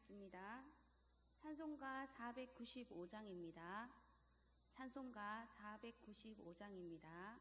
하겠습니다. 찬송가 495장입니다. 찬송가 495장입니다.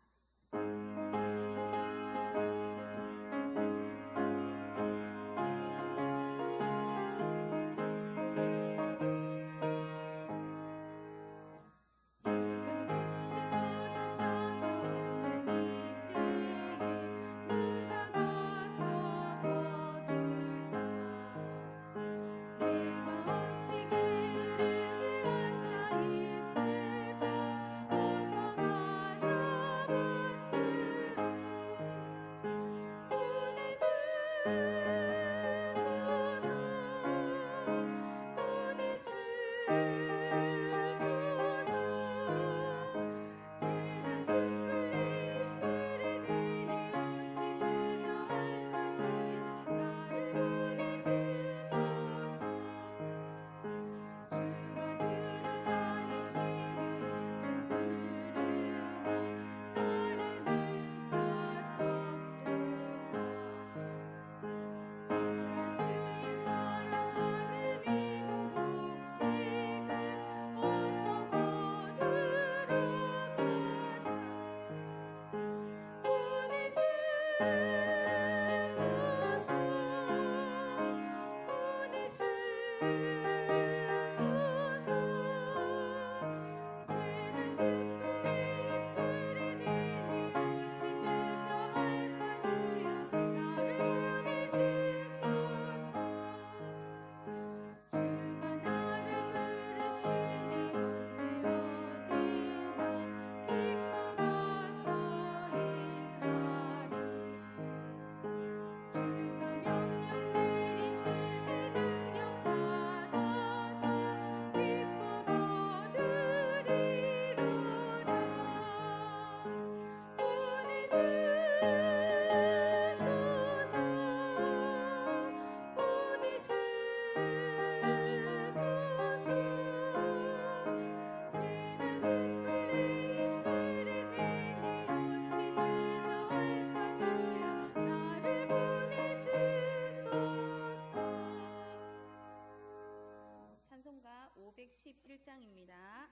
찬송가 511장입니다.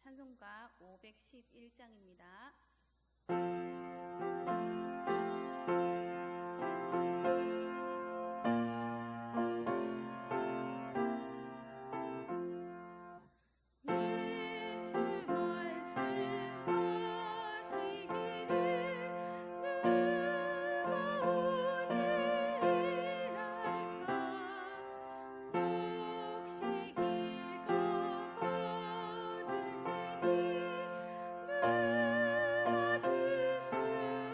찬송가 511장입니다. 누가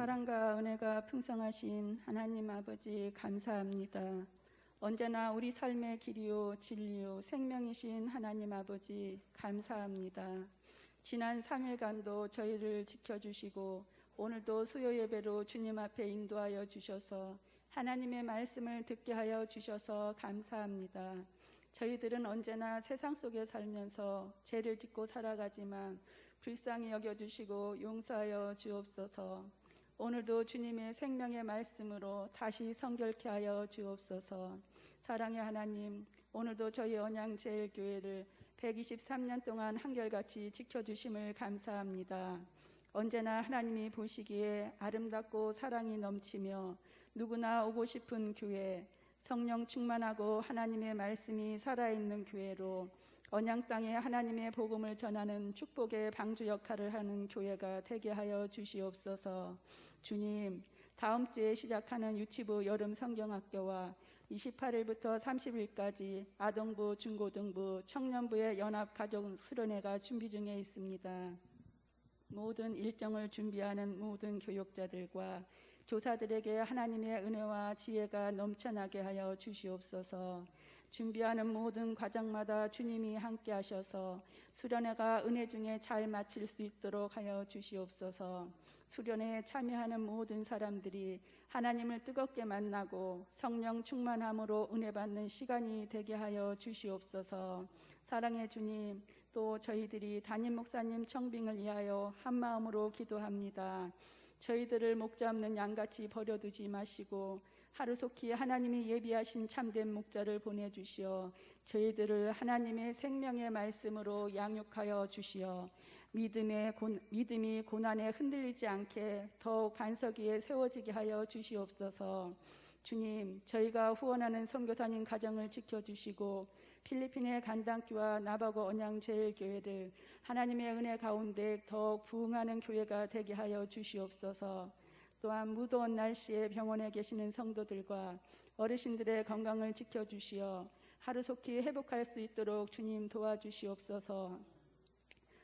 사랑과 은혜가 풍성하신 하나님 아버지 감사합니다. 언제나 우리 삶의 길이요 진리요 생명이신 하나님 아버지 감사합니다. 지난 3일간도 저희를 지켜주시고 오늘도 수요 예배로 주님 앞에 인도하여 주셔서 하나님의 말씀을 듣게 하여 주셔서 감사합니다. 저희들은 언제나 세상 속에 살면서 죄를 짓고 살아가지만 불쌍히 여겨주시고 용서하여 주옵소서. 오늘도 주님의 생명의 말씀으로 다시 성결케 하여 주옵소서. 사랑의 하나님, 오늘도 저희 언양제일교회를 123년 동안 한결같이 지켜주심을 감사합니다. 언제나 하나님이 보시기에 아름답고 사랑이 넘치며 누구나 오고 싶은 교회, 성령 충만하고 하나님의 말씀이 살아있는 교회로 언양 땅에 하나님의 복음을 전하는 축복의 방주 역할을 하는 교회가 되게 하여 주시옵소서. 주님, 다음 주에 시작하는 유치부 여름 성경학교와 28일부터 30일까지 아동부, 중고등부, 청년부의 연합가족 수련회가 준비 중에 있습니다. 모든 일정을 준비하는 모든 교육자들과 교사들에게 하나님의 은혜와 지혜가 넘쳐나게 하여 주시옵소서. 준비하는 모든 과정마다 주님이 함께 하셔서 수련회가 은혜 중에 잘 마칠 수 있도록 하여 주시옵소서. 수련회에 참여하는 모든 사람들이 하나님을 뜨겁게 만나고 성령 충만함으로 은혜 받는 시간이 되게 하여 주시옵소서. 사랑의 주님, 또 저희들이 담임 목사님 청빙을 위하여 한 마음으로 기도합니다. 저희들을 목자 없는 양같이 버려두지 마시고 하루속히 하나님이 예비하신 참된 목자를 보내주시어 저희들을 하나님의 생명의 말씀으로 양육하여 주시어 믿음이 고난에 흔들리지 않게 더욱 반석 위에 세워지게 하여 주시옵소서. 주님, 저희가 후원하는 선교사님 가정을 지켜주시고 필리핀의 간당교와 나바고 언양제일교회를 하나님의 은혜 가운데 더욱 부흥하는 교회가 되게 하여 주시옵소서. 또한 무더운 날씨에 병원에 계시는 성도들과 어르신들의 건강을 지켜주시어 하루속히 회복할 수 있도록 주님 도와주시옵소서.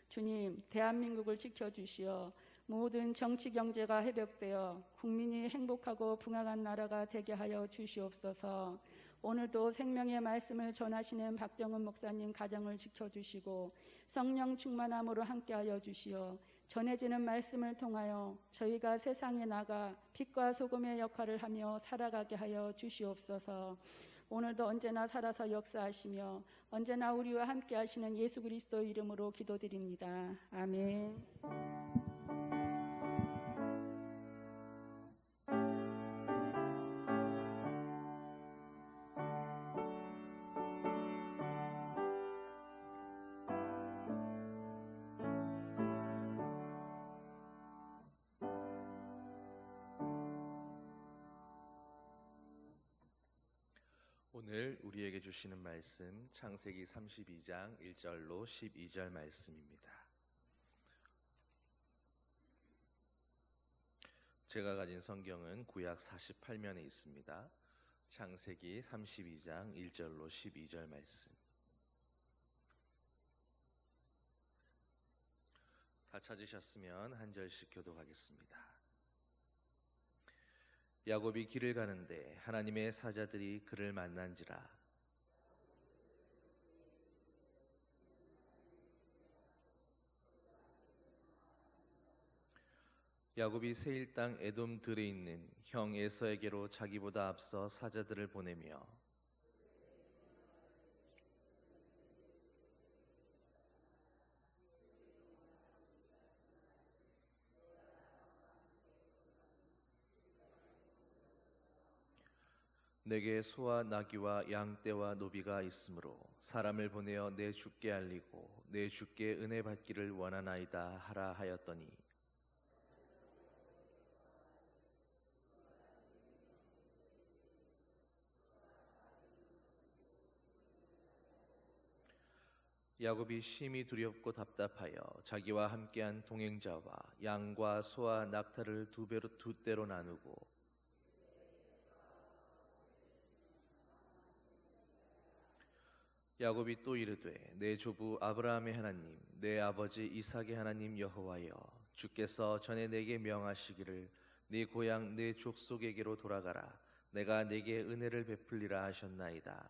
주님, 대한민국을 지켜주시어 모든 정치 경제가 회복되어 국민이 행복하고 풍요한 나라가 되게 하여 주시옵소서. 오늘도 생명의 말씀을 전하시는 박정은 목사님 가정을 지켜주시고 성령 충만함으로 함께하여 주시어 전해지는 말씀을 통하여 저희가 세상에 나가 빛과 소금의 역할을 하며 살아가게 하여 주시옵소서. 오늘도 언제나 살아서 역사하시며 언제나 우리와 함께 하시는 예수 그리스도 이름으로 기도드립니다. 아멘. 오늘 우리에게 주시는 말씀 창세기 32장 1절로 12절 말씀입니다. 제가 가진 성경은 구약 48면에 있습니다. 창세기 32장 1절로 12절 말씀. 다 찾으셨으면 한 절씩 교독하겠습니다. 야곱이 길을 가는데 하나님의 사자들이 그를 만난지라. 야곱이 세일 땅 에돔 들에 있는 형 에서에게로 자기보다 앞서 사자들을 보내며 내게 소와 나귀와 양떼와 노비가 있으므로 사람을 보내어 내 주께 알리고 내 주께 은혜 받기를 원하나이다 하라 하였더니 야곱이 심히 두렵고 답답하여 자기와 함께한 동행자와 양과 소와 낙타를 두 대로 나누고 야곱이 또 이르되 내 조부 아브라함의 하나님 내 아버지 이삭의 하나님 여호와여 주께서 전에 내게 명하시기를 네 고향 네 족속에게로 돌아가라. 내가 네게 은혜를 베풀리라 하셨나이다.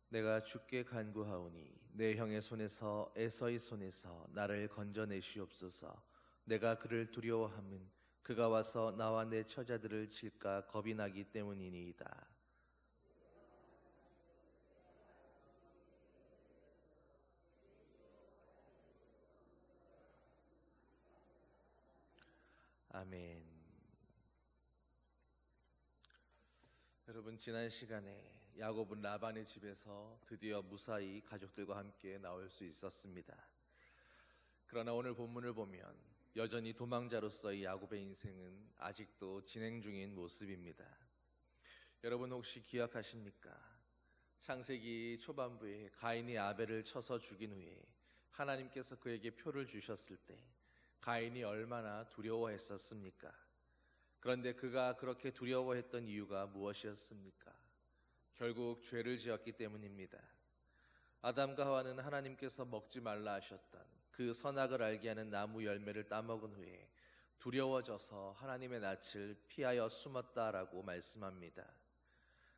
내가 주께 간구하오니 내 형의 손에서 에서의 손에서 나를 건져내시옵소서. 내가 그를 두려워함은 그가 와서 나와 내 처자들을 칠까 겁이 나기 때문이니이다. 아멘. 여러분, 지난 시간에 야곱은 라반의 집에서 드디어 무사히 가족들과 함께 나올 수 있었습니다. 그러나 오늘 본문을 보면 여전히 도망자로서의 야곱의 인생은 아직도 진행 중인 모습입니다. 여러분 혹시 기억하십니까? 창세기 초반부에 가인이 아벨을 쳐서 죽인 후에 하나님께서 그에게 표를 주셨을 때 가인이 얼마나 두려워했었습니까? 그런데 그가 그렇게 두려워했던 이유가 무엇이었습니까? 결국 죄를 지었기 때문입니다. 아담과 하와는 하나님께서 먹지 말라 하셨던 그 선악을 알게 하는 나무 열매를 따먹은 후에 두려워져서 하나님의 낯을 피하여 숨었다라고 말씀합니다.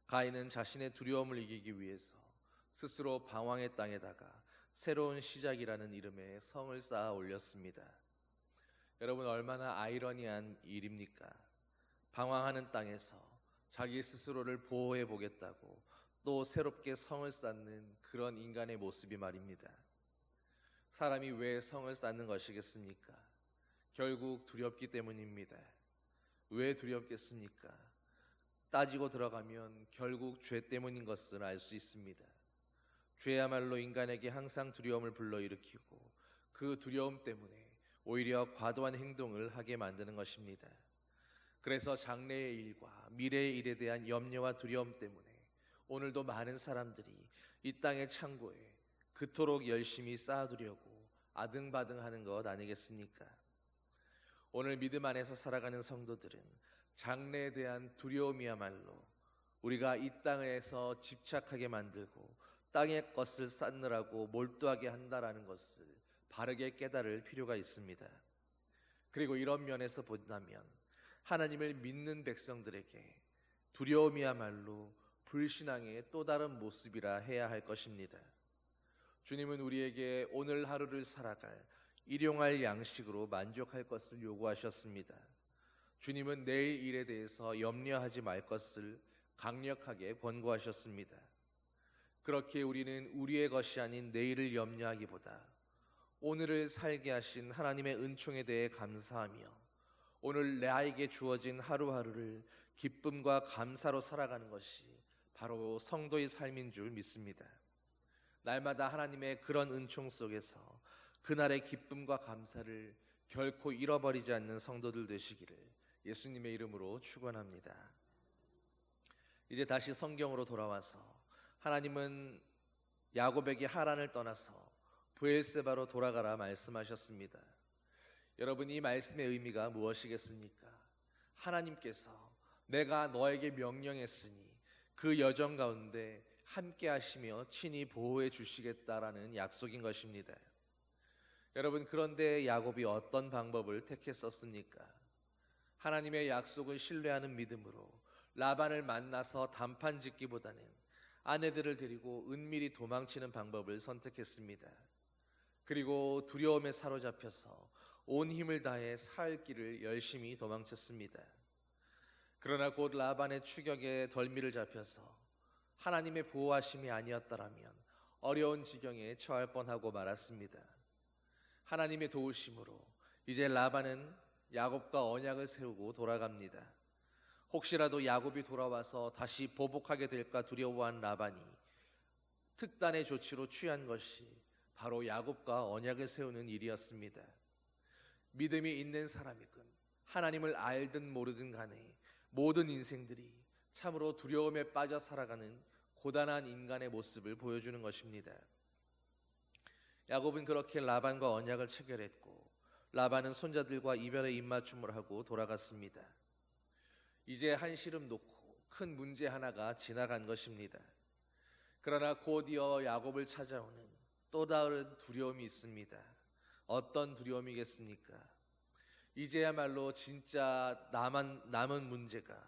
가인은 자신의 두려움을 이기기 위해서 스스로 방황의 땅에다가 새로운 시작이라는 이름의 성을 쌓아 올렸습니다. 여러분, 얼마나 아이러니한 일입니까? 방황하는 땅에서 자기 스스로를 보호해 보겠다고 또 새롭게 성을 쌓는 그런 인간의 모습이 말입니다. 사람이 왜 성을 쌓는 것이겠습니까? 결국 두렵기 때문입니다. 왜 두렵겠습니까? 따지고 들어가면 결국 죄 때문인 것을 알 수 있습니다. 죄야말로 인간에게 항상 두려움을 불러일으키고 그 두려움 때문에 오히려 과도한 행동을 하게 만드는 것입니다. 그래서 장래의 일과 미래의 일에 대한 염려와 두려움 때문에 오늘도 많은 사람들이 이 땅의 창고에 그토록 열심히 쌓아두려고 아등바등하는 것 아니겠습니까? 오늘 믿음 안에서 살아가는 성도들은 장래에 대한 두려움이야말로 우리가 이 땅에서 집착하게 만들고 땅의 것을 쌓느라고 몰두하게 한다라는 것을 바르게 깨달을 필요가 있습니다. 그리고 이런 면에서 본다면 하나님을 믿는 백성들에게 두려움이야말로 불신앙의 또 다른 모습이라 해야 할 것입니다. 주님은 우리에게 오늘 하루를 살아갈 일용할 양식으로 만족할 것을 요구하셨습니다. 주님은 내일 일에 대해서 염려하지 말 것을 강력하게 권고하셨습니다. 그렇게 우리는 우리의 것이 아닌 내일을 염려하기보다 오늘을 살게 하신 하나님의 은총에 대해 감사하며 오늘 나에게 주어진 하루하루를 기쁨과 감사로 살아가는 것이 바로 성도의 삶인 줄 믿습니다. 날마다 하나님의 그런 은총 속에서 그날의 기쁨과 감사를 결코 잃어버리지 않는 성도들 되시기를 예수님의 이름으로 축원합니다. 이제 다시 성경으로 돌아와서 하나님은 야곱에게 하란을 떠나서 브엘세바로 돌아가라 말씀하셨습니다. 여러분, 이 말씀의 의미가 무엇이겠습니까? 하나님께서 내가 너에게 명령했으니 그 여정 가운데 함께 하시며 친히 보호해 주시겠다라는 약속인 것입니다. 여러분, 그런데 야곱이 어떤 방법을 택했었습니까? 하나님의 약속을 신뢰하는 믿음으로 라반을 만나서 단판 짓기보다는 아내들을 데리고 은밀히 도망치는 방법을 선택했습니다. 그리고 두려움에 사로잡혀서 온 힘을 다해 살 길을 열심히 도망쳤습니다. 그러나 곧 라반의 추격에 덜미를 잡혀서 하나님의 보호하심이 아니었다라면 어려운 지경에 처할 뻔하고 말았습니다. 하나님의 도우심으로 이제 라반은 야곱과 언약을 세우고 돌아갑니다. 혹시라도 야곱이 돌아와서 다시 보복하게 될까 두려워한 라반이 특단의 조치로 취한 것이 바로 야곱과 언약을 세우는 일이었습니다. 믿음이 있는 사람이건 하나님을 알든 모르든 간에 모든 인생들이 참으로 두려움에 빠져 살아가는 고단한 인간의 모습을 보여주는 것입니다. 야곱은 그렇게 라반과 언약을 체결했고 라반은 손자들과 이별의 입맞춤을 하고 돌아갔습니다. 이제 한시름 놓고 큰 문제 하나가 지나간 것입니다. 그러나 곧이어 야곱을 찾아오는 또 다른 두려움이 있습니다. 어떤 두려움이겠습니까? 이제야말로 진짜 남은 문제가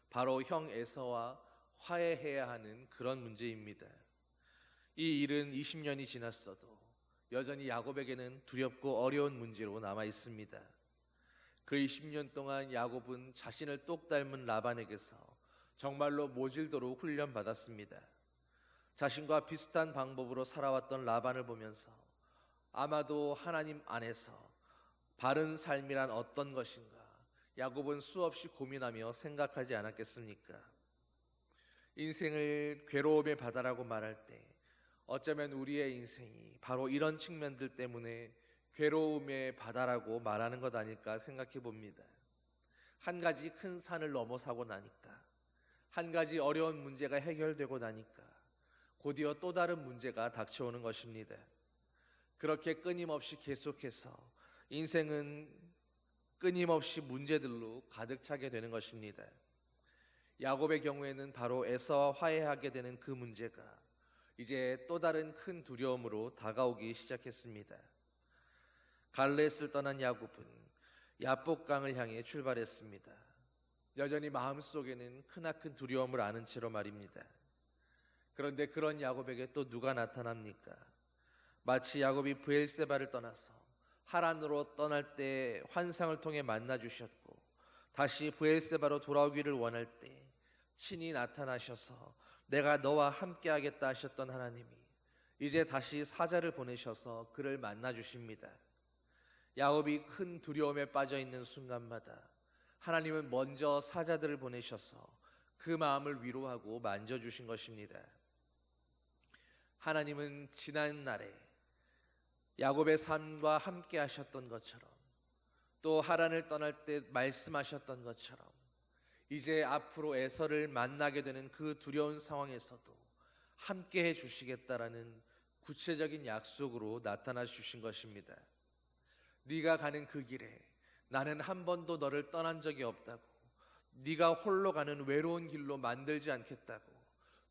바로 형 에서와 화해해야 하는 그런 문제입니다. 이 일은 20년이 지났어도 여전히 야곱에게는 두렵고 어려운 문제로 남아 있습니다. 그 20년 동안 야곱은 자신을 똑 닮은 라반에게서 정말로 모질도록 훈련받았습니다. 자신과 비슷한 방법으로 살아왔던 라반을 보면서 아마도 하나님 안에서 바른 삶이란 어떤 것인가 야곱은 수없이 고민하며 생각하지 않았겠습니까? 인생을 괴로움의 바다라고 말할 때 어쩌면 우리의 인생이 바로 이런 측면들 때문에 괴로움의 바다라고 말하는 것 아닐까 생각해 봅니다. 한 가지 큰 산을 넘어서고 나니까, 한 가지 어려운 문제가 해결되고 나니까 곧이어 또 다른 문제가 닥쳐오는 것입니다. 그렇게 끊임없이 계속해서 인생은 끊임없이 문제들로 가득 차게 되는 것입니다. 야곱의 경우에는 바로 에서와 화해하게 되는 그 문제가 이제 또 다른 큰 두려움으로 다가오기 시작했습니다. 갈레스를 떠난 야곱은 야복강을 향해 출발했습니다. 여전히 마음속에는 크나큰 두려움을 아는 채로 말입니다. 그런데 그런 야곱에게 또 누가 나타납니까? 마치 야곱이 브엘세바를 떠나서 하란으로 떠날 때 환상을 통해 만나 주셨고 다시 브엘세바로 돌아오기를 원할 때 친히 나타나셔서 내가 너와 함께 하겠다 하셨던 하나님이 이제 다시 사자를 보내셔서 그를 만나 주십니다. 야곱이 큰 두려움에 빠져 있는 순간마다 하나님은 먼저 사자들을 보내셔서 그 마음을 위로하고 만져주신 것입니다. 하나님은 지난 날에 야곱의 삶과 함께 하셨던 것처럼 또 하란을 떠날 때 말씀하셨던 것처럼 이제 앞으로 에서를 만나게 되는 그 두려운 상황에서도 함께 해 주시겠다라는 구체적인 약속으로 나타나 주신 것입니다. 네가 가는 그 길에 나는 한 번도 너를 떠난 적이 없다고, 네가 홀로 가는 외로운 길로 만들지 않겠다고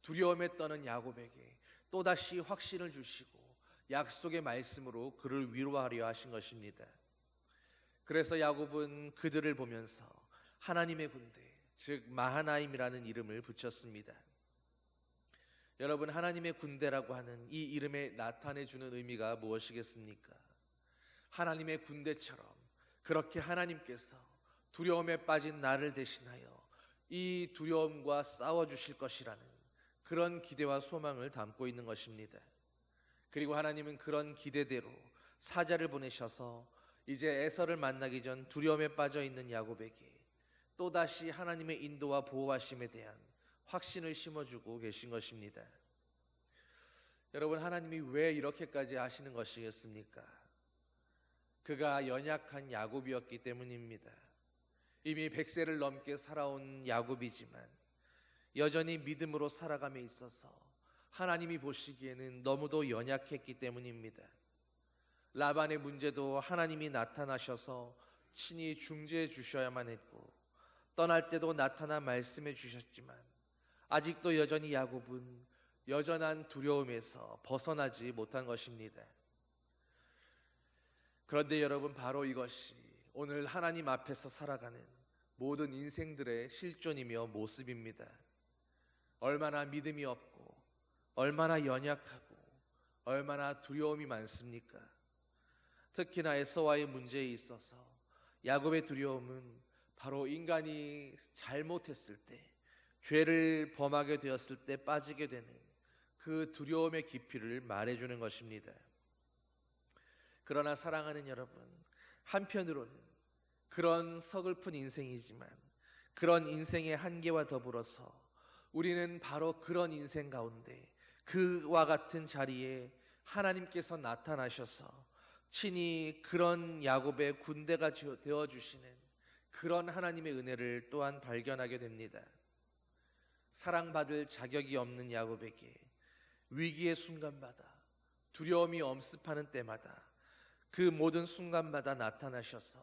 두려움에 떠는 야곱에게 또다시 확신을 주시고 약속의 말씀으로 그를 위로하려 하신 것입니다. 그래서 야곱은 그들을 보면서 하나님의 군대, 즉 마하나임이라는 이름을 붙였습니다. 여러분, 하나님의 군대라고 하는 이 이름에 나타내주는 의미가 무엇이겠습니까? 하나님의 군대처럼 그렇게 하나님께서 두려움에 빠진 나를 대신하여 이 두려움과 싸워주실 것이라는 그런 기대와 소망을 담고 있는 것입니다. 그리고 하나님은 그런 기대대로 사자를 보내셔서 이제 에서를 만나기 전 두려움에 빠져 있는 야곱에게 또다시 하나님의 인도와 보호하심에 대한 확신을 심어주고 계신 것입니다. 여러분, 하나님이 왜 이렇게까지 하시는 것이겠습니까? 그가 연약한 야곱이었기 때문입니다. 이미 100세를 넘게 살아온 야곱이지만 여전히 믿음으로 살아감에 있어서 하나님이 보시기에는 너무도 연약했기 때문입니다. 라반의 문제도 하나님이 나타나셔서 친히 중재해 주셔야만 했고 떠날 때도 나타나 말씀해 주셨지만 아직도 여전히 야곱은 여전한 두려움에서 벗어나지 못한 것입니다. 그런데 여러분, 바로 이것이 오늘 하나님 앞에서 살아가는 모든 인생들의 실존이며 모습입니다. 얼마나 믿음이 없고 얼마나 연약하고 얼마나 두려움이 많습니까? 특히나 에서와의 문제에 있어서 야곱의 두려움은 바로 인간이 잘못했을 때, 죄를 범하게 되었을 때 빠지게 되는 그 두려움의 깊이를 말해주는 것입니다. 그러나 사랑하는 여러분, 한편으로는 그런 서글픈 인생이지만 그런 인생의 한계와 더불어서 우리는 바로 그런 인생 가운데 그와 같은 자리에 하나님께서 나타나셔서 친히 그런 야곱의 군대가 되어주시는 그런 하나님의 은혜를 또한 발견하게 됩니다. 사랑받을 자격이 없는 야곱에게 위기의 순간마다, 두려움이 엄습하는 때마다 그 모든 순간마다 나타나셔서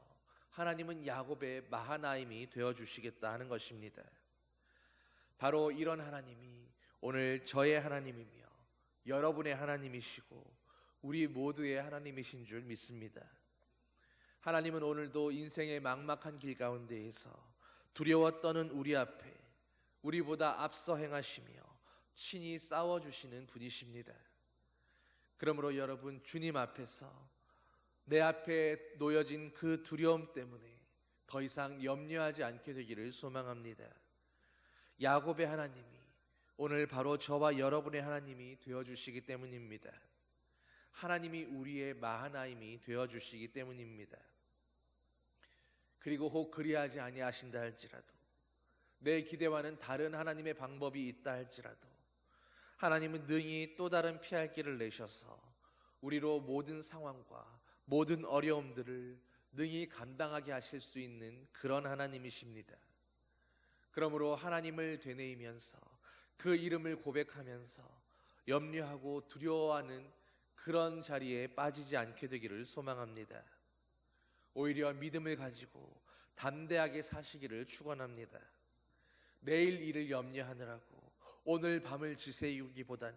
하나님은 야곱의 마하나임이 되어주시겠다 하는 것입니다. 바로 이런 하나님이 오늘 저의 하나님이며 여러분의 하나님이시고 우리 모두의 하나님이신 줄 믿습니다. 하나님은 오늘도 인생의 막막한 길 가운데에서 두려워 떠는 우리 앞에 우리보다 앞서 행하시며 친히 싸워주시는 분이십니다. 그러므로 여러분, 주님 앞에서 내 앞에 놓여진 그 두려움 때문에 더 이상 염려하지 않게 되기를 소망합니다. 야곱의 하나님이 오늘 바로 저와 여러분의 하나님이 되어주시기 때문입니다. 하나님이 우리의 마하나임이 되어주시기 때문입니다. 그리고 혹 그리하지 아니하신다 할지라도, 내 기대와는 다른 하나님의 방법이 있다 할지라도 하나님은 능히 또 다른 피할 길을 내셔서 우리로 모든 상황과 모든 어려움들을 능히 감당하게 하실 수 있는 그런 하나님이십니다. 그러므로 하나님을 되뇌이면서 그 이름을 고백하면서 염려하고 두려워하는 그런 자리에 빠지지 않게 되기를 소망합니다. 오히려 믿음을 가지고 담대하게 사시기를 축원합니다. 내일 일을 염려하느라고 오늘 밤을 지새우기보다는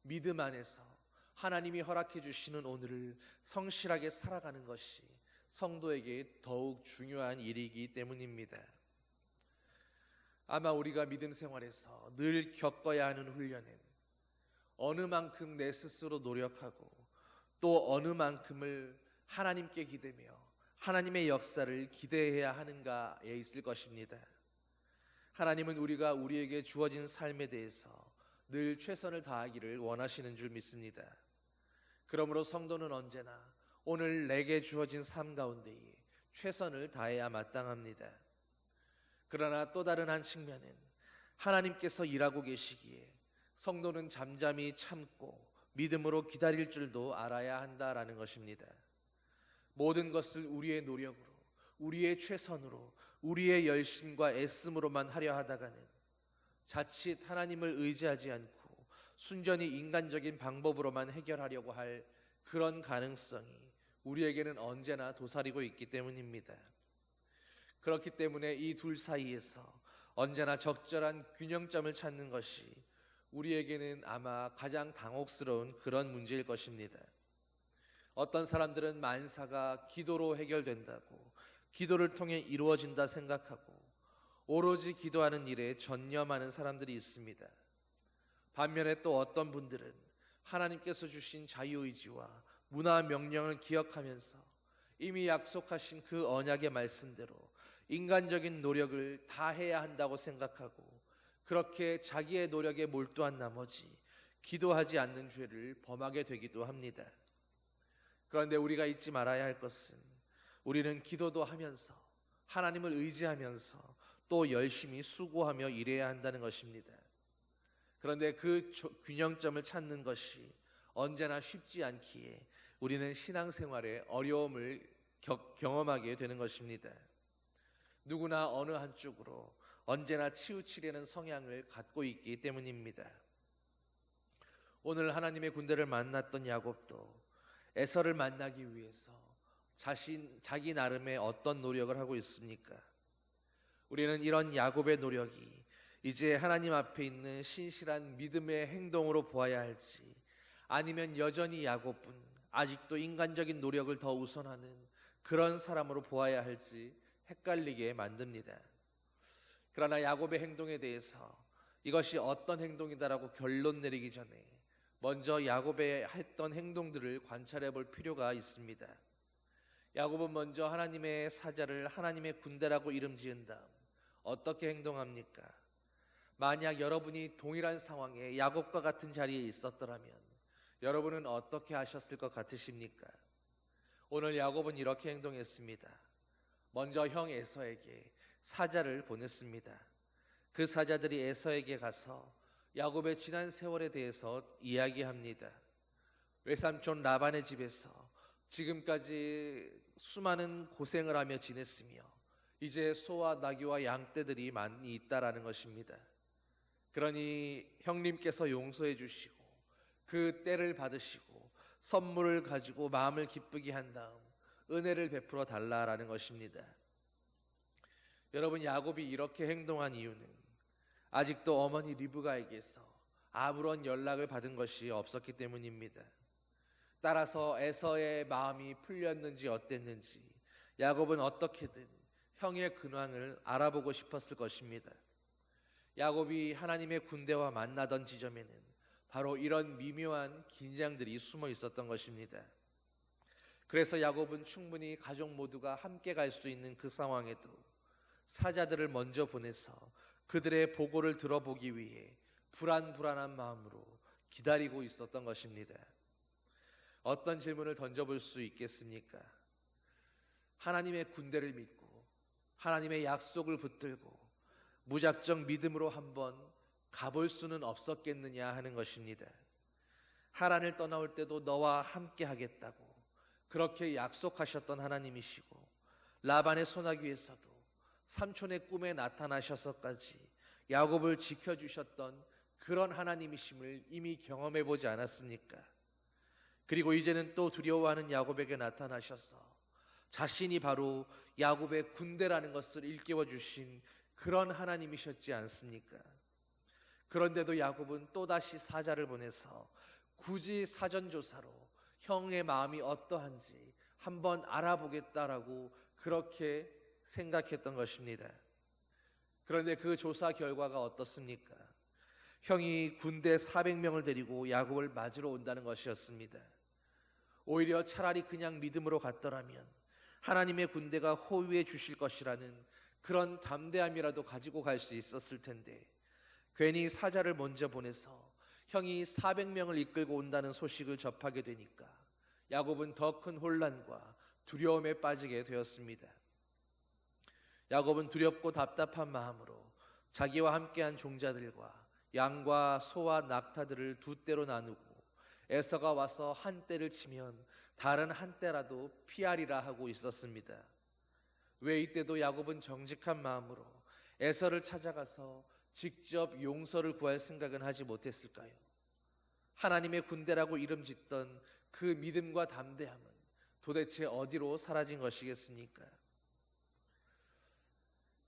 믿음 안에서 하나님이 허락해 주시는 오늘을 성실하게 살아가는 것이 성도에게 더욱 중요한 일이기 때문입니다. 아마 우리가 믿음 생활에서 늘 겪어야 하는 훈련은 어느 만큼 내 스스로 노력하고 또 어느 만큼을 하나님께 기대며 하나님의 역사를 기대해야 하는가에 있을 것입니다. 하나님은 우리가 우리에게 주어진 삶에 대해서 늘 최선을 다하기를 원하시는 줄 믿습니다. 그러므로 성도는 언제나 오늘 내게 주어진 삶 가운데에 최선을 다해야 마땅합니다. 그러나 또 다른 한 측면은 하나님께서 일하고 계시기에 성도는 잠잠히 참고 믿음으로 기다릴 줄도 알아야 한다라는 것입니다. 모든 것을 우리의 노력으로, 우리의 최선으로, 우리의 열심과 애씀으로만 하려 하다가는 자칫 하나님을 의지하지 않고 순전히 인간적인 방법으로만 해결하려고 할 그런 가능성이 우리에게는 언제나 도사리고 있기 때문입니다. 그렇기 때문에 이 둘 사이에서 언제나 적절한 균형점을 찾는 것이 우리에게는 아마 가장 당혹스러운 그런 문제일 것입니다. 어떤 사람들은 만사가 기도로 해결된다고, 기도를 통해 이루어진다 생각하고 오로지 기도하는 일에 전념하는 사람들이 있습니다. 반면에 또 어떤 분들은 하나님께서 주신 자유의지와 문화 명령을 기억하면서 이미 약속하신 그 언약의 말씀대로 인간적인 노력을 다 해야 한다고 생각하고 그렇게 자기의 노력에 몰두한 나머지 기도하지 않는 죄를 범하게 되기도 합니다. 그런데 우리가 잊지 말아야 할 것은 우리는 기도도 하면서 하나님을 의지하면서 또 열심히 수고하며 일해야 한다는 것입니다. 그런데 그 균형점을 찾는 것이 언제나 쉽지 않기에 우리는 신앙생활에 어려움을 경험하게 되는 것입니다. 누구나 어느 한쪽으로 언제나 치우치려는 성향을 갖고 있기 때문입니다. 오늘 하나님의 군대를 만났던 야곱도 에서를 만나기 위해서 자기 나름의 어떤 노력을 하고 있습니까? 우리는 이런 야곱의 노력이 이제 하나님 앞에 있는 신실한 믿음의 행동으로 보아야 할지, 아니면 여전히 야곱은 아직도 인간적인 노력을 더 우선하는 그런 사람으로 보아야 할지 헷갈리게 만듭니다. 그러나 야곱의 행동에 대해서 이것이 어떤 행동이다라고 결론 내리기 전에 먼저 야곱의 했던 행동들을 관찰해 볼 필요가 있습니다. 야곱은 먼저 하나님의 사자를 하나님의 군대라고 이름 지은 다음 어떻게 행동합니까? 만약 여러분이 동일한 상황에 야곱과 같은 자리에 있었더라면 여러분은 어떻게 하셨을 것 같으십니까? 오늘 야곱은 이렇게 행동했습니다. 먼저 형 에서에게 사자를 보냈습니다. 그 사자들이 에서에게 가서 야곱의 지난 세월에 대해서 이야기합니다. 외삼촌 라반의 집에서 지금까지 수많은 고생을 하며 지냈으며 이제 소와 나귀와 양떼들이 많이 있다라는 것입니다. 그러니 형님께서 용서해 주시고 그 때를 받으시고 선물을 가지고 마음을 기쁘게 한 다음 은혜를 베풀어 달라라는 것입니다. 여러분, 야곱이 이렇게 행동한 이유는 아직도 어머니 리브가에게서 아무런 연락을 받은 것이 없었기 때문입니다. 따라서 에서의 마음이 풀렸는지 어땠는지 야곱은 어떻게든 형의 근황을 알아보고 싶었을 것입니다. 야곱이 하나님의 군대와 만나던 지점에는 바로 이런 미묘한 긴장들이 숨어 있었던 것입니다. 그래서 야곱은 충분히 가족 모두가 함께 갈 수 있는 그 상황에도 사자들을 먼저 보내서 그들의 보고를 들어보기 위해 불안한 마음으로 기다리고 있었던 것입니다. 어떤 질문을 던져볼 수 있겠습니까? 하나님의 군대를 믿고 하나님의 약속을 붙들고 무작정 믿음으로 한번 가볼 수는 없었겠느냐 하는 것입니다. 하란을 떠나올 때도 너와 함께 하겠다고 그렇게 약속하셨던 하나님이시고, 라반의 소나기에서도 삼촌의 꿈에 나타나셔서까지 야곱을 지켜주셨던 그런 하나님이심을 이미 경험해보지 않았습니까? 그리고 이제는 또 두려워하는 야곱에게 나타나셔서 자신이 바로 야곱의 군대라는 것을 일깨워 주신 그런 하나님이셨지 않습니까? 그런데도 야곱은 또다시 사자를 보내서 굳이 사전조사로 형의 마음이 어떠한지 한번 알아보겠다라고 그렇게 생각했던 것입니다. 그런데 그 조사 결과가 어떻습니까? 형이 군대 400명을 데리고 야곱을 맞으러 온다는 것이었습니다. 오히려 차라리 그냥 믿음으로 갔더라면 하나님의 군대가 호위해 주실 것이라는 그런 담대함이라도 가지고 갈 수 있었을 텐데, 괜히 사자를 먼저 보내서 형이 400명을 이끌고 온다는 소식을 접하게 되니까 야곱은 더 큰 혼란과 두려움에 빠지게 되었습니다. 야곱은 두렵고 답답한 마음으로 자기와 함께한 종자들과 양과 소와 낙타들을 두 떼로 나누고 에서가 와서 한 떼를 치면 다른 한 떼라도 피하리라 하고 있었습니다. 왜 이때도 야곱은 정직한 마음으로 에서를 찾아가서 직접 용서를 구할 생각은 하지 못했을까요? 하나님의 군대라고 이름 짓던 그 믿음과 담대함은 도대체 어디로 사라진 것이겠습니까?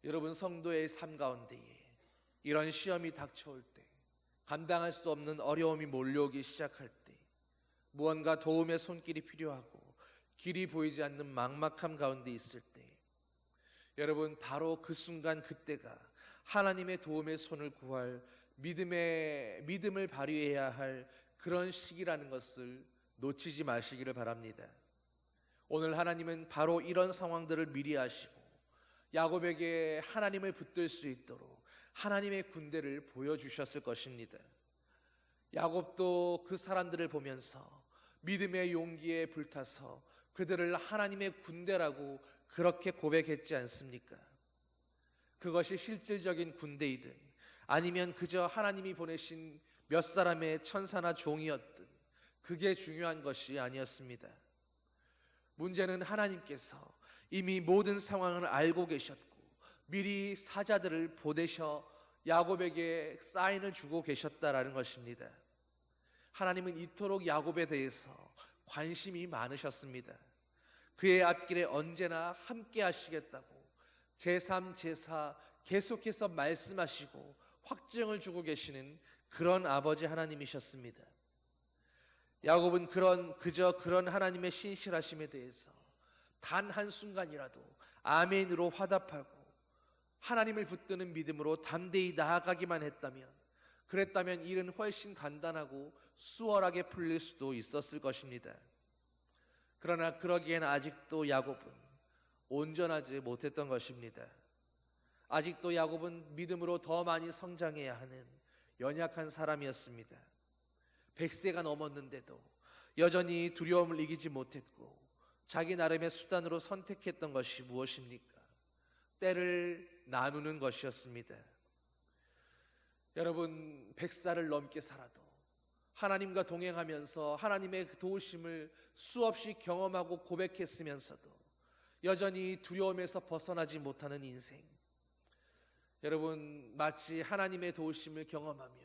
여러분, 성도의 삶 가운데에 이런 시험이 닥쳐올 때, 감당할 수 없는 어려움이 몰려오기 시작할 때, 무언가 도움의 손길이 필요하고 길이 보이지 않는 막막함 가운데 있을 때, 여러분, 바로 그 순간 그때가 하나님의 도움의 손을 구할 믿음을 발휘해야 할 그런 시기라는 것을 놓치지 마시기를 바랍니다. 오늘 하나님은 바로 이런 상황들을 미리 아시고 야곱에게 하나님을 붙들 수 있도록 하나님의 군대를 보여주셨을 것입니다. 야곱도 그 사람들을 보면서 믿음의 용기에 불타서 그들을 하나님의 군대라고 그렇게 고백했지 않습니까? 그것이 실질적인 군대이든 아니면 그저 하나님이 보내신 몇 사람의 천사나 종이었든 그게 중요한 것이 아니었습니다. 문제는 하나님께서 이미 모든 상황을 알고 계셨고 미리 사자들을 보내셔 야곱에게 사인을 주고 계셨다라는 것입니다. 하나님은 이토록 야곱에 대해서 관심이 많으셨습니다. 그의 앞길에 언제나 함께 하시겠다고 제3, 제4 계속해서 말씀하시고 확증을 주고 계시는 그런 아버지 하나님이셨습니다. 야곱은 그저 그런 하나님의 신실하심에 대해서 단 한순간이라도 아멘으로 화답하고 하나님을 붙드는 믿음으로 담대히 나아가기만 했다면, 그랬다면 일은 훨씬 간단하고 수월하게 풀릴 수도 있었을 것입니다. 그러나 그러기엔 아직도 야곱은 온전하지 못했던 것입니다. 아직도 야곱은 믿음으로 더 많이 성장해야 하는 연약한 사람이었습니다. 100세가 넘었는데도 여전히 두려움을 이기지 못했고 자기 나름의 수단으로 선택했던 것이 무엇입니까? 때를 나누는 것이었습니다. 여러분, 100살을 넘게 살아도 하나님과 동행하면서 하나님의 도우심을 수없이 경험하고 고백했으면서도 여전히 두려움에서 벗어나지 못하는 인생. 여러분, 마치 하나님의 도우심을 경험하며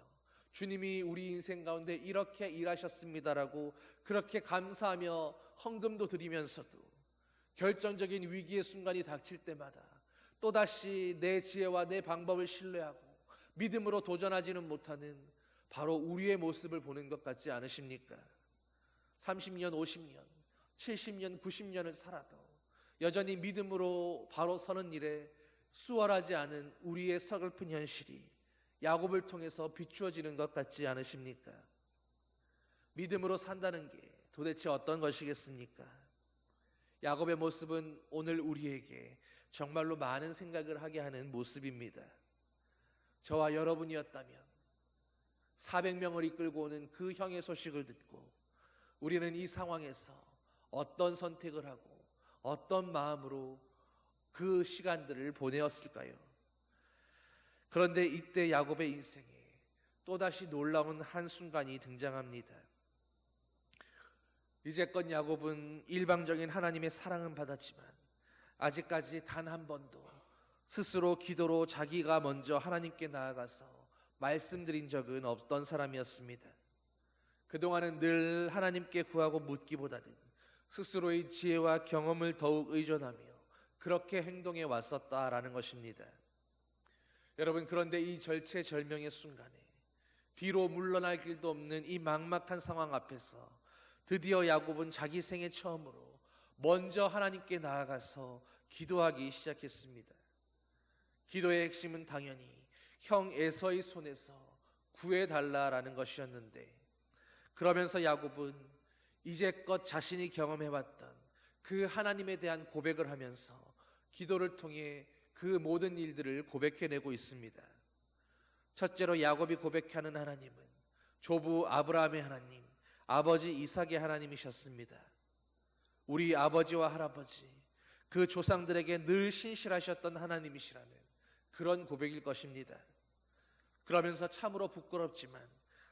주님이 우리 인생 가운데 이렇게 일하셨습니다라고 그렇게 감사하며 헌금도 드리면서도 결정적인 위기의 순간이 닥칠 때마다 또다시 내 지혜와 내 방법을 신뢰하고 믿음으로 도전하지는 못하는 바로 우리의 모습을 보는 것 같지 않으십니까? 30년, 50년, 70년, 90년을 살아도 여전히 믿음으로 바로 서는 일에 수월하지 않은 우리의 서글픈 현실이 야곱을 통해서 비추어지는 것 같지 않으십니까? 믿음으로 산다는 게 도대체 어떤 것이겠습니까? 야곱의 모습은 오늘 우리에게 정말로 많은 생각을 하게 하는 모습입니다. 저와 여러분이었다면 400명을 이끌고 오는 그 형의 소식을 듣고 우리는 이 상황에서 어떤 선택을 하고 어떤 마음으로 그 시간들을 보내었을까요? 그런데 이때 야곱의 인생에 또다시 놀라운 한순간이 등장합니다. 이제껏 야곱은 일방적인 하나님의 사랑은 받았지만 아직까지 단 한 번도 스스로 기도로 자기가 먼저 하나님께 나아가서 말씀드린 적은 없던 사람이었습니다. 그동안은 늘 하나님께 구하고 묻기보다는 스스로의 지혜와 경험을 더욱 의존하며 그렇게 행동해 왔었다라는 것입니다. 여러분, 그런데 이 절체절명의 순간에 뒤로 물러날 길도 없는 이 막막한 상황 앞에서 드디어 야곱은 자기 생애 처음으로 먼저 하나님께 나아가서 기도하기 시작했습니다. 기도의 핵심은 당연히 형 에서의 손에서 구해달라라는 것이었는데, 그러면서 야곱은 이제껏 자신이 경험해왔던 그 하나님에 대한 고백을 하면서 기도를 통해 그 모든 일들을 고백해내고 있습니다. 첫째로 야곱이 고백하는 하나님은 조부 아브라함의 하나님, 아버지 이삭의 하나님이셨습니다. 우리 아버지와 할아버지, 그 조상들에게 늘 신실하셨던 하나님이시라는 그런 고백일 것입니다. 그러면서 참으로 부끄럽지만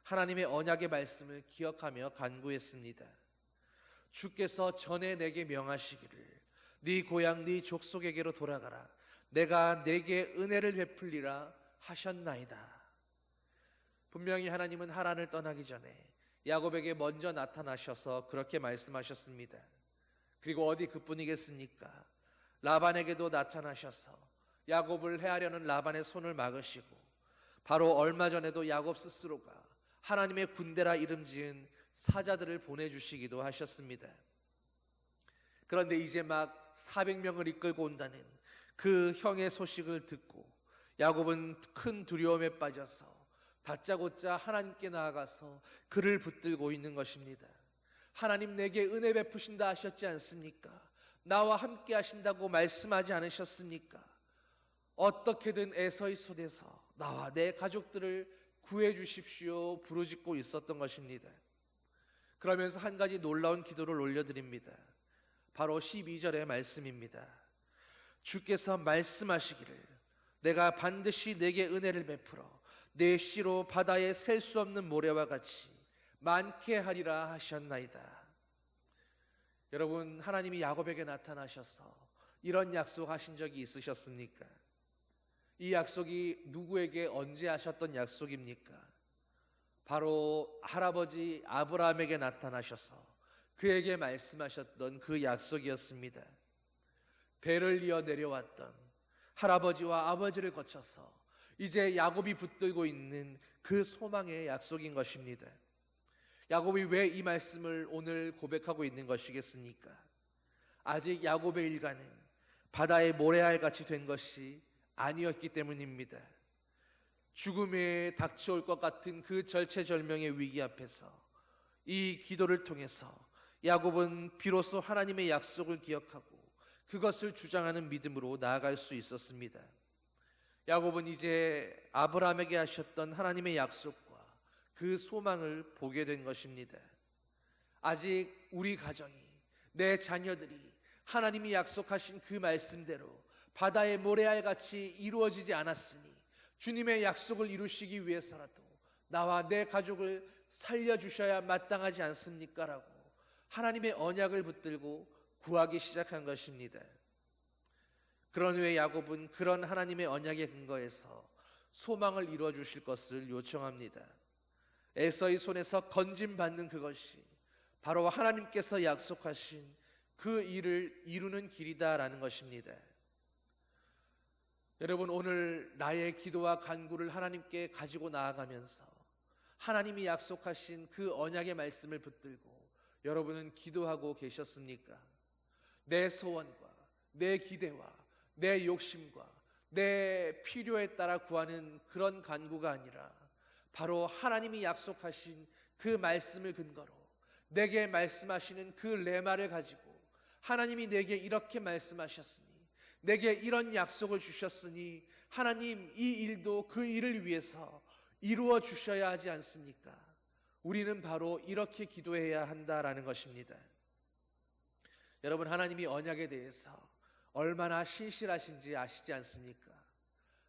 하나님의 언약의 말씀을 기억하며 간구했습니다. 주께서 전에 내게 명하시기를 네 고향 네 족속에게로 돌아가라, 내가 내게 은혜를 베풀리라 하셨나이다. 분명히 하나님은 하란을 떠나기 전에 야곱에게 먼저 나타나셔서 그렇게 말씀하셨습니다. 그리고 어디 그뿐이겠습니까? 라반에게도 나타나셔서 야곱을 해하려는 라반의 손을 막으시고, 바로 얼마 전에도 야곱 스스로가 하나님의 군대라 이름 지은 사자들을 보내주시기도 하셨습니다. 그런데 이제 막 400명을 이끌고 온다는 그 형의 소식을 듣고 야곱은 큰 두려움에 빠져서 다짜고짜 하나님께 나아가서 그를 붙들고 있는 것입니다. 하나님, 내게 은혜 베푸신다 하셨지 않습니까? 나와 함께 하신다고 말씀하지 않으셨습니까? 어떻게든 에서의 손에서 나와 내 가족들을 구해 주십시오 부르짖고 있었던 것입니다. 그러면서 한 가지 놀라운 기도를 올려드립니다. 바로 12절의 말씀입니다. 주께서 말씀하시기를 내가 반드시 내게 은혜를 베풀어 내 씨로 바다에 셀 수 없는 모래와 같이 많게 하리라 하셨나이다. 여러분, 하나님이 야곱에게 나타나셔서 이런 약속하신 적이 있으셨습니까? 이 약속이 누구에게 언제 하셨던 약속입니까? 바로 할아버지 아브라함에게 나타나셔서 그에게 말씀하셨던 그 약속이었습니다. 대를 이어 내려왔던 할아버지와 아버지를 거쳐서 이제 야곱이 붙들고 있는 그 소망의 약속인 것입니다. 야곱이 왜 이 말씀을 오늘 고백하고 있는 것이겠습니까? 아직 야곱의 일가는 바다의 모래알같이 된 것이 아니었기 때문입니다. 죽음에 닥쳐올 것 같은 그 절체절명의 위기 앞에서 이 기도를 통해서 야곱은 비로소 하나님의 약속을 기억하고 그것을 주장하는 믿음으로 나아갈 수 있었습니다. 야곱은 이제 아브라함에게 하셨던 하나님의 약속과 그 소망을 보게 된 것입니다. 아직 우리 가정이, 내 자녀들이 하나님이 약속하신 그 말씀대로 바다의 모래알같이 이루어지지 않았으니 주님의 약속을 이루시기 위해서라도 나와 내 가족을 살려주셔야 마땅하지 않습니까? 라고 하나님의 언약을 붙들고 구하기 시작한 것입니다. 그런 후에 야곱은 그런 하나님의 언약의 근거에서 소망을 이루어 주실 것을 요청합니다. 에서의 손에서 건짐받는 그것이 바로 하나님께서 약속하신 그 일을 이루는 길이다라는 것입니다. 여러분, 오늘 나의 기도와 간구를 하나님께 가지고 나아가면서 하나님이 약속하신 그 언약의 말씀을 붙들고 여러분은 기도하고 계셨습니까? 내 소원과 내 기대와 내 욕심과 내 필요에 따라 구하는 그런 간구가 아니라 바로 하나님이 약속하신 그 말씀을 근거로 내게 말씀하시는 그 레마를 가지고 하나님이 내게 이렇게 말씀하셨으니, 내게 이런 약속을 주셨으니 하나님 이 일도 그 일을 위해서 이루어 주셔야 하지 않습니까? 우리는 바로 이렇게 기도해야 한다라는 것입니다. 여러분, 하나님이 언약에 대해서 얼마나 신실하신지 아시지 않습니까?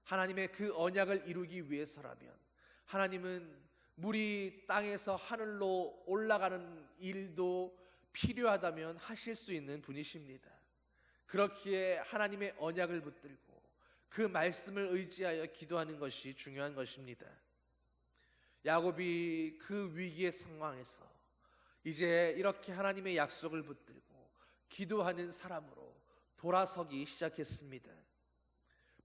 하나님의 그 언약을 이루기 위해서라면 하나님은 물이 땅에서 하늘로 올라가는 일도 필요하다면 하실 수 있는 분이십니다. 그렇기에 하나님의 언약을 붙들고 그 말씀을 의지하여 기도하는 것이 중요한 것입니다. 야곱이 그 위기의 상황에서 이제 이렇게 하나님의 약속을 붙들고 기도하는 사람으로 돌아서기 시작했습니다.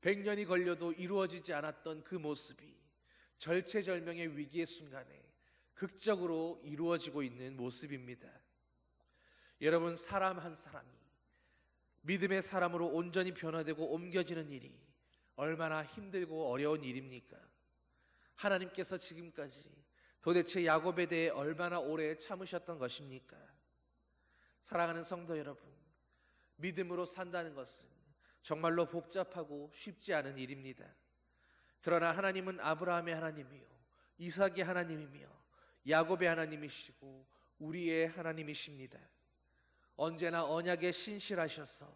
100년이 걸려도 이루어지지 않았던 그 모습이 절체절명의 위기의 순간에 극적으로 이루어지고 있는 모습입니다. 여러분, 사람 한 사람이 믿음의 사람으로 온전히 변화되고 옮겨지는 일이 얼마나 힘들고 어려운 일입니까? 하나님께서 지금까지 도대체 야곱에 대해 얼마나 오래 참으셨던 것입니까? 사랑하는 성도 여러분, 믿음으로 산다는 것은 정말로 복잡하고 쉽지 않은 일입니다. 그러나 하나님은 아브라함의 하나님이요, 이삭의 하나님이며 야곱의 하나님이시고 우리의 하나님이십니다. 언제나 언약에 신실하셔서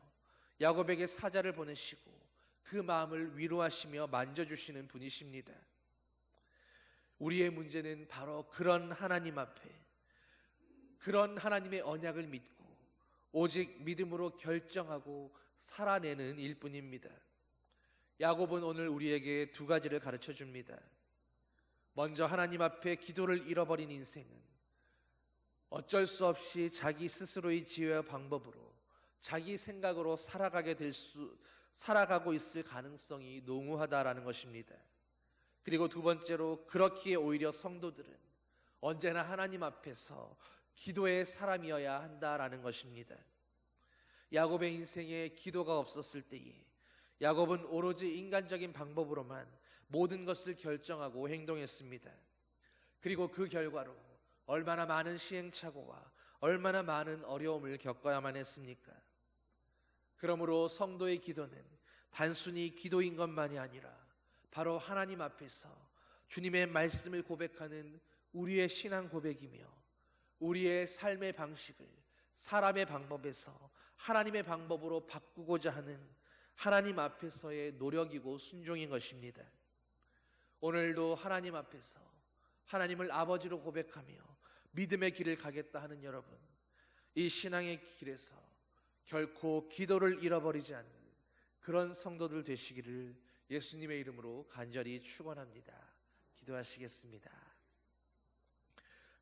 야곱에게 사자를 보내시고 그 마음을 위로하시며 만져주시는 분이십니다. 우리의 문제는 바로 그런 하나님 앞에, 그런 하나님의 언약을 믿고 오직 믿음으로 결정하고 살아내는 일뿐입니다. 야곱은 오늘 우리에게 두 가지를 가르쳐 줍니다. 먼저 하나님 앞에 기도를 잃어버린 인생은 어쩔 수 없이 자기 스스로의 지혜와 방법으로 자기 생각으로 살아가고 있을 가능성이 농후하다라는 것입니다. 그리고 두 번째로, 그렇기에 오히려 성도들은 언제나 하나님 앞에서 기도의 사람이어야 한다라는 것입니다. 야곱의 인생에 기도가 없었을 때에 야곱은 오로지 인간적인 방법으로만 모든 것을 결정하고 행동했습니다. 그리고 그 결과로 얼마나 많은 시행착오와 얼마나 많은 어려움을 겪어야만 했습니까? 그러므로 성도의 기도는 단순히 기도인 것만이 아니라 바로 하나님 앞에서 주님의 말씀을 고백하는 우리의 신앙 고백이며 우리의 삶의 방식을 사람의 방법에서 하나님의 방법으로 바꾸고자 하는 하나님 앞에서의 노력이고 순종인 것입니다. 오늘도 하나님 앞에서 하나님을 아버지로 고백하며 믿음의 길을 가겠다 하는 여러분, 이 신앙의 길에서 결코 기도를 잃어버리지 않는 그런 성도들 되시기를 예수님의 이름으로 간절히 축원합니다. 기도하시겠습니다.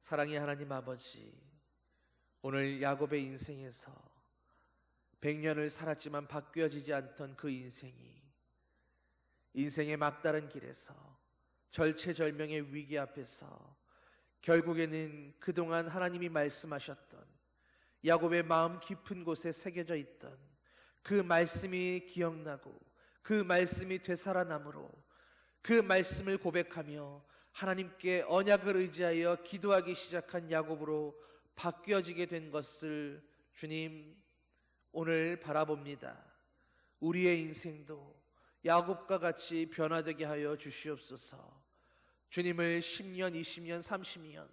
사랑의 하나님 아버지, 오늘 야곱의 인생에서 100년을 살았지만 바뀌어지지 않던 그 인생의 막다른 길에서 절체절명의 위기 앞에서 결국에는 그동안 하나님이 말씀하셨던 야곱의 마음 깊은 곳에 새겨져 있던 그 말씀이 기억나고 그 말씀이 되살아남으로 그 말씀을 고백하며 하나님께 언약을 의지하여 기도하기 시작한 야곱으로 바뀌어지게 된 것을 주님 오늘 바라봅니다. 우리의 인생도 야곱과 같이 변화되게 하여 주시옵소서. 주님을 10년, 20년, 30년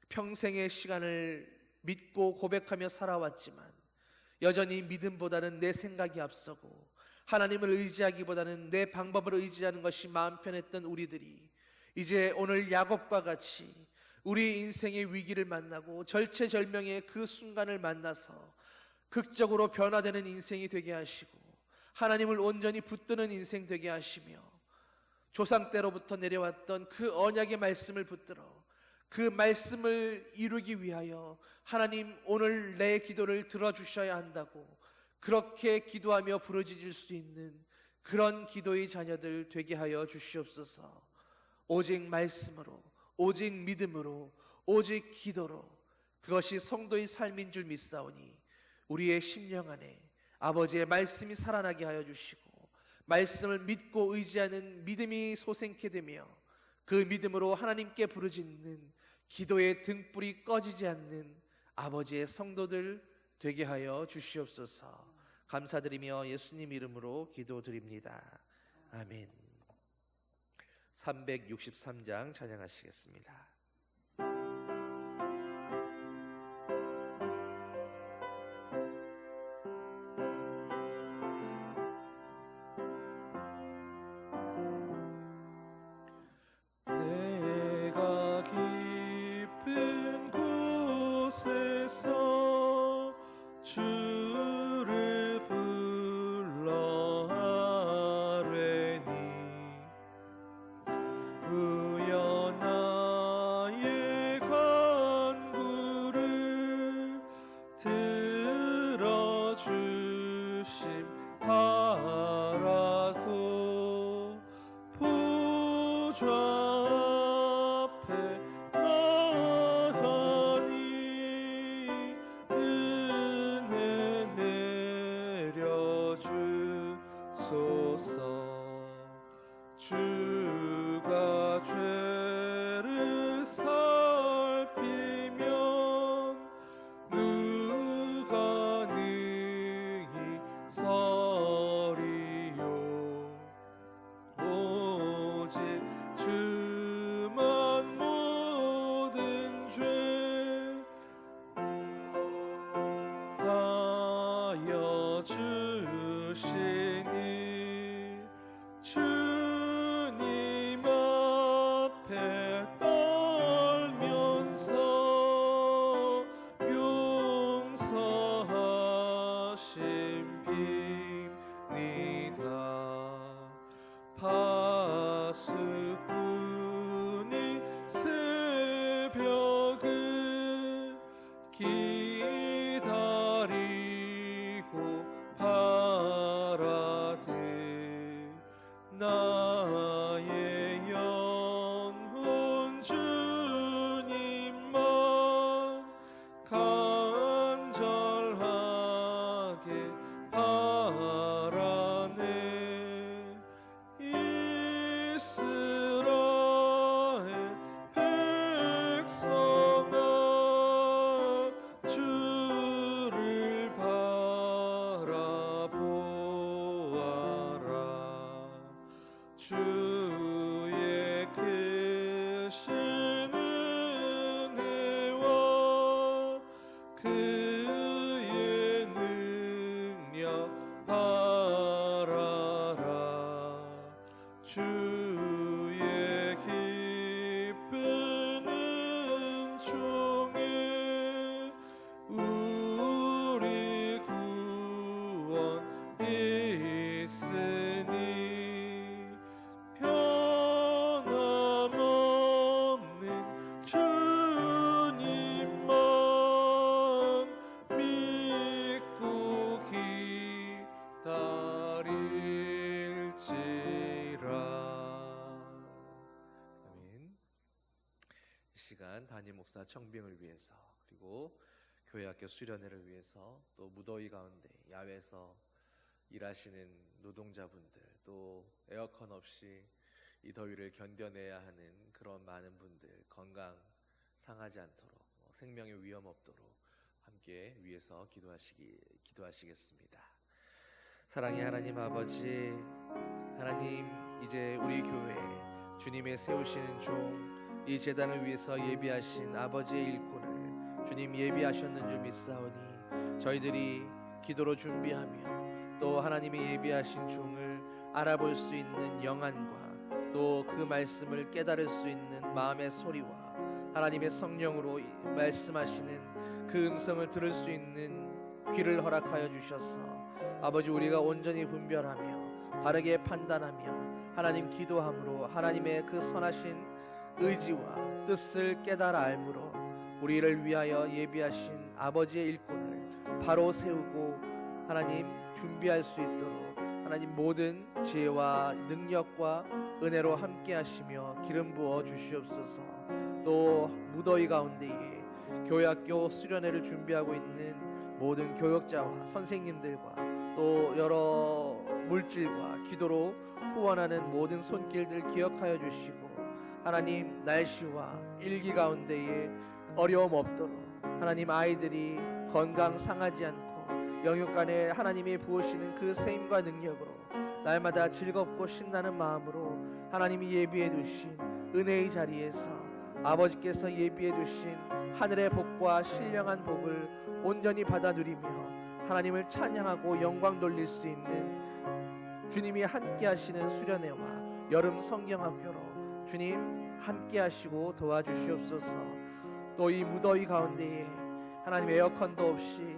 평생의 시간을 믿고 고백하며 살아왔지만 여전히 믿음보다는 내 생각이 앞서고 하나님을 의지하기보다는 내 방법을 의지하는 것이 마음 편했던 우리들이 이제 오늘 야곱과 같이 우리 인생의 위기를 만나고 절체절명의 그 순간을 만나서 극적으로 변화되는 인생이 되게 하시고 하나님을 온전히 붙드는 인생 되게 하시며 조상 때로부터 내려왔던 그 언약의 말씀을 붙들어 그 말씀을 이루기 위하여 하나님 오늘 내 기도를 들어주셔야 한다고 그렇게 기도하며 부르짖을 수 있는 그런 기도의 자녀들 되게 하여 주시옵소서. 오직 말씀으로, 오직 믿음으로, 오직 기도로, 그것이 성도의 삶인 줄 믿사오니 우리의 심령 안에 아버지의 말씀이 살아나게 하여 주시고 말씀을 믿고 의지하는 믿음이 솟게 되며 그 믿음으로 하나님께 부르짖는 기도의 등불이 꺼지지 않는 아버지의 성도들 되게 하여 주시옵소서. 감사드리며 예수님 이름으로 기도드립니다. 아멘. 363장 찬양하시겠습니다. 내가 깊은 곳에서 주를 불러 아뢰니 의여 나의 간구를 들어주심 바라고 보좌 주가 죄를 살피면 누가 능히 서리요. 오직 주만 모든 죄 하여 주시니 주님 앞에 떨면서 용서하심 빕니다. 파수꾼이 새벽을 기다리고 바라되 나의 영혼 주님만 간절하게 바라네. 이스라엘 백성아 주를 바라보아라. 주의 크신 은혜와 그의 능력 바라라. 주의 깊은 은총에 우리 구원 있으니 변함없는 주님만 믿고 기다릴지라. 아멘. 이 시간 담임 목사 청빙을 위해서 그리고 교회학교 수련회를 위해서 또 무더위 가운데 야외에서 일하시는 노동자분들 또 에어컨 없이 이 더위를 견뎌내야 하는 그런 많은 분들 건강 상하지 않도록 생명의 위험 없도록 함께 위해서 기도하시겠습니다. 사랑의 하나님 아버지, 하나님 이제 우리 교회 주님의 세우시는 종 이 제단을 위해서 예비하신 아버지의 일꾼을 주님 예비하셨는 줄 믿사오니 저희들이 기도로 준비하며 또 하나님이 예비하신 종을 알아볼 수 있는 영안과 또 그 말씀을 깨달을 수 있는 마음의 소리와 하나님의 성령으로 말씀하시는 그 음성을 들을 수 있는 귀를 허락하여 주셔서 아버지 우리가 온전히 분별하며 바르게 판단하며 하나님 기도함으로 하나님의 그 선하신 의지와 뜻을 깨달아 알므로 우리를 위하여 예비하신 아버지의 일꾼을 바로 세우고 하나님 준비할 수 있도록 하나님 모든 지혜와 능력과 은혜로 함께 하시며 기름 부어 주시옵소서. 또 무더위 가운데에 교회학교 수련회를 준비하고 있는 모든 교역자와 선생님들과 또 여러 물질과 기도로 후원하는 모든 손길들 기억하여 주시고 하나님 날씨와 일기 가운데에 어려움 없도록 하나님 아이들이 건강 상하지 않고 영육간에 하나님이 부으시는 그 세임과 능력으로 날마다 즐겁고 신나는 마음으로 하나님이 예비해 두신 은혜의 자리에서 아버지께서 예비해 두신 하늘의 복과 신령한 복을 온전히 받아 누리며 하나님을 찬양하고 영광 돌릴 수 있는 주님이 함께 하시는 수련회와 여름 성경학교로 주님 함께 하시고 도와주시옵소서. 또 이 무더위 가운데에 하나님 에어컨도 없이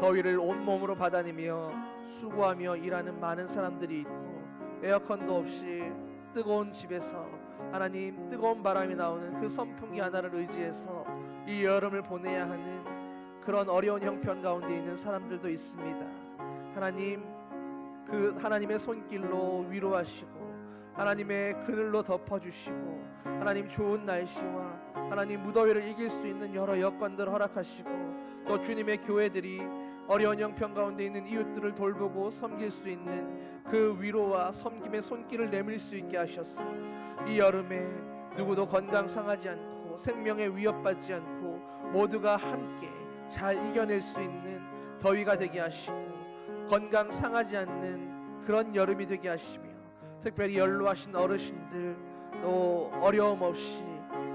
더위를 온몸으로 받아내며 수고하며 일하는 많은 사람들이 있고 에어컨도 없이 뜨거운 집에서 하나님 뜨거운 바람이 나오는 그 선풍기 하나를 의지해서 이 여름을 보내야 하는 그런 어려운 형편 가운데 있는 사람들도 있습니다. 하나님 그 하나님의 손길로 위로하시고 하나님의 그늘로 덮어주시고 하나님 좋은 날씨와 하나님 무더위를 이길 수 있는 여러 여건들 허락하시고 또 주님의 교회들이 어려운 형편 가운데 있는 이웃들을 돌보고 섬길 수 있는 그 위로와 섬김의 손길을 내밀 수 있게 하셔서 이 여름에 누구도 건강 상하지 않고 생명에 위협받지 않고 모두가 함께 잘 이겨낼 수 있는 더위가 되게 하시고 건강 상하지 않는 그런 여름이 되게 하시며 특별히 연로하신 어르신들 또 어려움 없이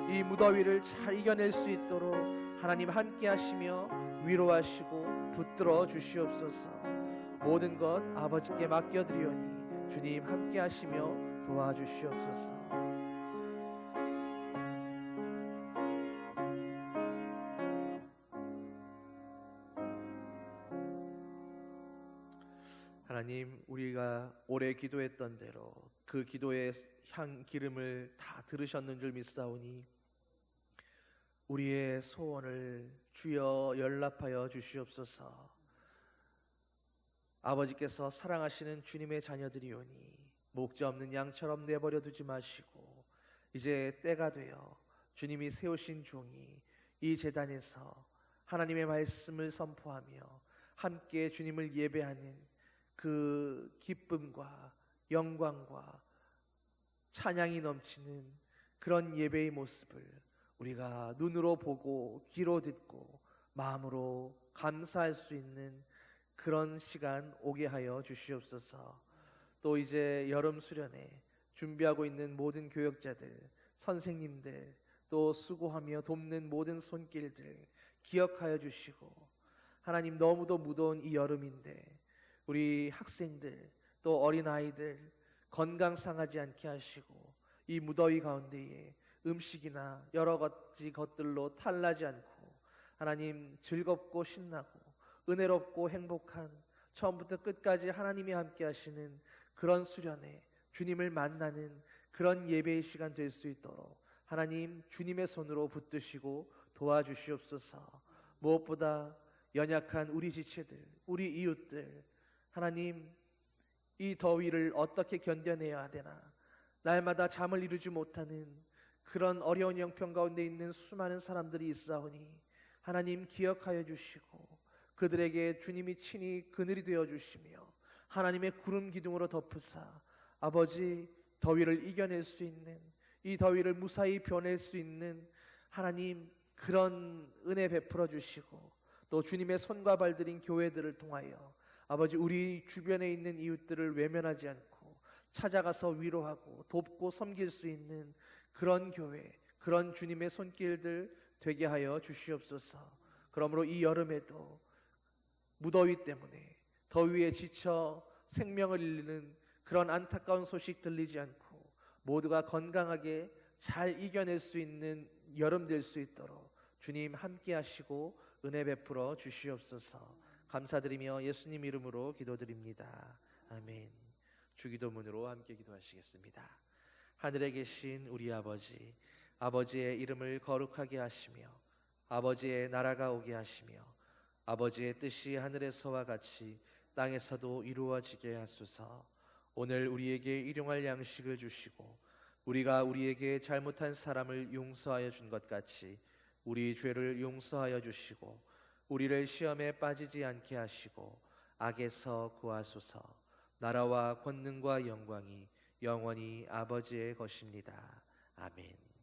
이 무더위를 잘 이겨낼 수 있도록 하나님 함께 하시며 위로하시고 붙들어 주시옵소서. 모든 것 아버지께 맡겨드리오니 주님 함께 하시며 도와주시옵소서. 하나님 우리가 오래 기도했던 대로 그 기도의 향 기름을 다 들으셨는 줄 믿사오니 우리의 소원을 주여 연락하여 주시옵소서. 아버지께서 사랑하시는 주님의 자녀들이오니 목자 없는 양처럼 내버려 두지 마시고 이제 때가 되어 주님이 세우신 종이 이 제단에서 하나님의 말씀을 선포하며 함께 주님을 예배하는 그 기쁨과 영광과 찬양이 넘치는 그런 예배의 모습을 우리가 눈으로 보고 귀로 듣고 마음으로 감사할 수 있는 그런 시간 오게 하여 주시옵소서. 또 이제 여름 수련회 준비하고 있는 모든 교역자들, 선생님들, 또 수고하며 돕는 모든 손길들 기억하여 주시고 하나님 너무도 무더운 이 여름인데 우리 학생들 또 어린아이들 건강 상하지 않게 하시고 이 무더위 가운데에 음식이나 여러 가지 것들로 탈나지 않고 하나님 즐겁고 신나고 은혜롭고 행복한 처음부터 끝까지 하나님이 함께 하시는 그런 수련회 주님을 만나는 그런 예배의 시간 될 수 있도록 하나님 주님의 손으로 붙드시고 도와주시옵소서. 무엇보다 연약한 우리 지체들 우리 이웃들 하나님 이 더위를 어떻게 견뎌내야 되나 날마다 잠을 이루지 못하는 그런 어려운 형편 가운데 있는 수많은 사람들이 있사오니 하나님 기억하여 주시고 그들에게 주님이 친히 그늘이 되어 주시며 하나님의 구름 기둥으로 덮으사 아버지 더위를 이겨낼 수 있는 이 더위를 무사히 변할 수 있는 하나님 그런 은혜 베풀어 주시고 또 주님의 손과 발들인 교회들을 통하여 아버지 우리 주변에 있는 이웃들을 외면하지 않고 찾아가서 위로하고 돕고 섬길 수 있는 그런 교회 그런 주님의 손길들 되게 하여 주시옵소서. 그러므로 이 여름에도 무더위 때문에 더위에 지쳐 생명을 잃는 그런 안타까운 소식 들리지 않고 모두가 건강하게 잘 이겨낼 수 있는 여름 될 수 있도록 주님 함께 하시고 은혜 베풀어 주시옵소서. 감사드리며 예수님 이름으로 기도드립니다. 아멘. 주기도문으로 함께 기도하시겠습니다. 하늘에 계신 우리 아버지, 아버지의 이름을 거룩하게 하시며 아버지의 나라가 오게 하시며 아버지의 뜻이 하늘에서와 같이 땅에서도 이루어지게 하소서. 오늘 우리에게 일용할 양식을 주시고 우리가 우리에게 잘못한 사람을 용서하여 준 것 같이 우리 죄를 용서하여 주시고 우리를 시험에 빠지지 않게 하시고 악에서 구하소서. 나라와 권능과 영광이 영원히 아버지의 것입니다. 아멘.